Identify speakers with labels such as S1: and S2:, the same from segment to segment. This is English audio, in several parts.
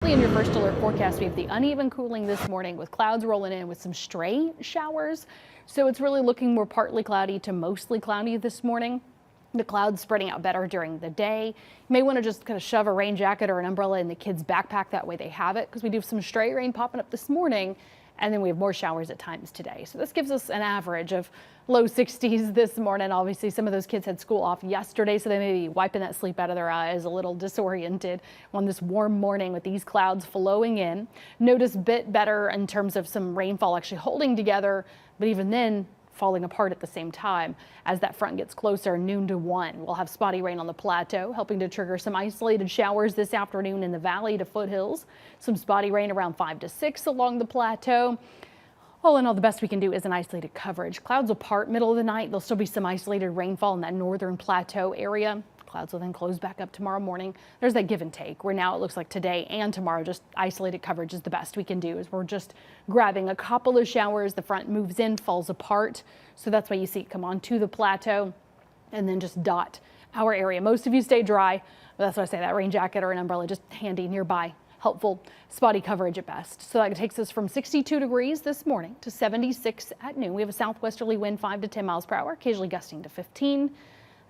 S1: Currently in your first alert forecast, we have the uneven cooling this morning with clouds rolling in with some stray showers. So it's really looking more partly cloudy to mostly cloudy this morning. The clouds spreading out better during the day. You may want to just kind of shove a rain jacket or an umbrella in the kids' backpack. That way they have it, because we do have some stray rain popping up this morning. And then we have more showers at times today. So this gives us an average of low 60s this morning. Obviously, some of those kids had school off yesterday, so they may be wiping that sleep out of their eyes, a little disoriented on this warm morning with these clouds flowing in. Notice a bit better in terms of some rainfall actually holding together, but even then falling apart at the same time. As that front gets closer, noon to 1, we'll have spotty rain on the plateau, helping to trigger some isolated showers this afternoon in the valley to foothills. Some spotty rain around 5 to 6 along the plateau. All in all, the best we can do is an isolated coverage. Clouds will part middle of the night. There'll still be some isolated rainfall in that northern plateau area. Clouds will then close back up tomorrow morning. There's that give and take where now it looks like today and tomorrow just isolated coverage is the best we can do, as we're just grabbing a couple of showers. The front moves in, falls apart. So that's why you see it come onto the plateau and then just dot our area. Most of you stay dry. But that's why I say that rain jacket or an umbrella just handy nearby. Helpful. Spotty coverage at best. So that takes us from 62 degrees this morning to 76 at noon. We have a southwesterly wind 5 to 10 miles per hour, occasionally gusting to 15.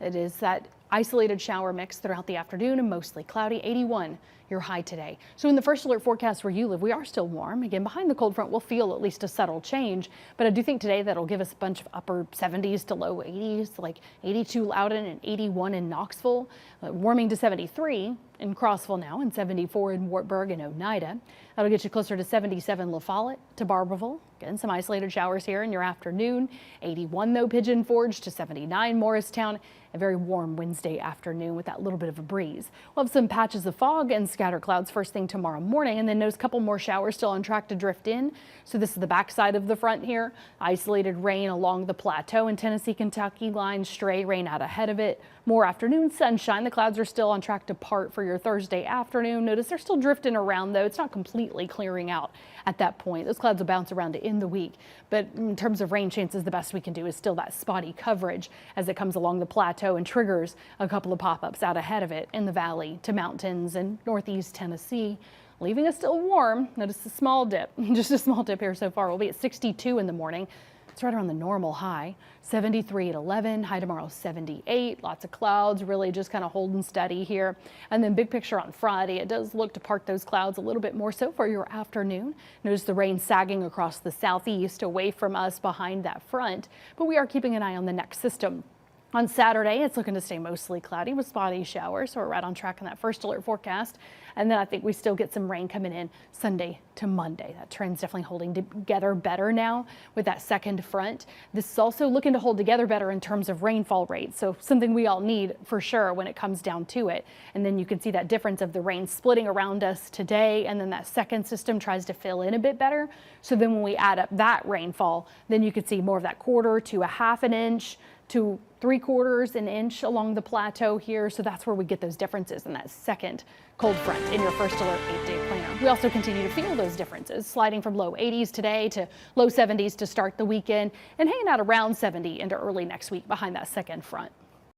S1: It is that isolated shower mix throughout the afternoon and mostly cloudy. 81 your high today. So in the first alert forecast where you live, we are still warm. Again, behind the cold front, we'll feel at least a subtle change, but I do think today that'll give us a bunch of upper 70s to low 80s, like 82 Loudon and 81 in Knoxville, warming to 73 in Crossville now, and 74 in Wartburg and Oneida. That'll get you closer to 77 La Follette to Barberville. Again, some isolated showers here in your afternoon. 81 though, Pigeon Forge to 79 Morristown. A very warm Wednesday afternoon with that little bit of a breeze. We'll have some patches of fog and scatter clouds first thing tomorrow morning, and then those couple more showers still on track to drift in. So this is the backside of the front here. Isolated rain along the plateau in Tennessee, Kentucky line, stray rain out ahead of it. More afternoon sunshine. The clouds are still on track to part for your Thursday afternoon. Notice they're still drifting around though. It's not completely clearing out at that point. Those clouds will bounce around to end the week. But in terms of rain chances, the best we can do is still that spotty coverage as it comes along the plateau and triggers a couple of pop-ups out ahead of it in the valley to mountains and northeast Tennessee, leaving us still warm. Notice a small dip, just a small dip here so far. We'll be at 62 in the morning. It's right around the normal high. 73 at 11, high tomorrow 78. Lots of clouds, really just kind of holding steady here. And then big picture on Friday, it does look to part those clouds a little bit more so for your afternoon. Notice the rain sagging across the southeast away from us behind that front, but we are keeping an eye on the next system. On Saturday, it's looking to stay mostly cloudy with spotty showers, so we're right on track in that first alert forecast. And then I think we still get some rain coming in Sunday to Monday. That trend's definitely holding together better now with that second front. This is also looking to hold together better in terms of rainfall rates, so something we all need for sure when it comes down to it. And then you can see that difference of the rain splitting around us today, and then that second system tries to fill in a bit better. So then when we add up that rainfall, then you can see more of that quarter to a half an inch to 3/4 an inch along the plateau here. So that's where we get those differences in that second cold front in your first alert 8-day planner. We also continue to feel those differences, sliding from low 80s today to low 70s to start the weekend and hanging out around 70 into early next week behind that second front.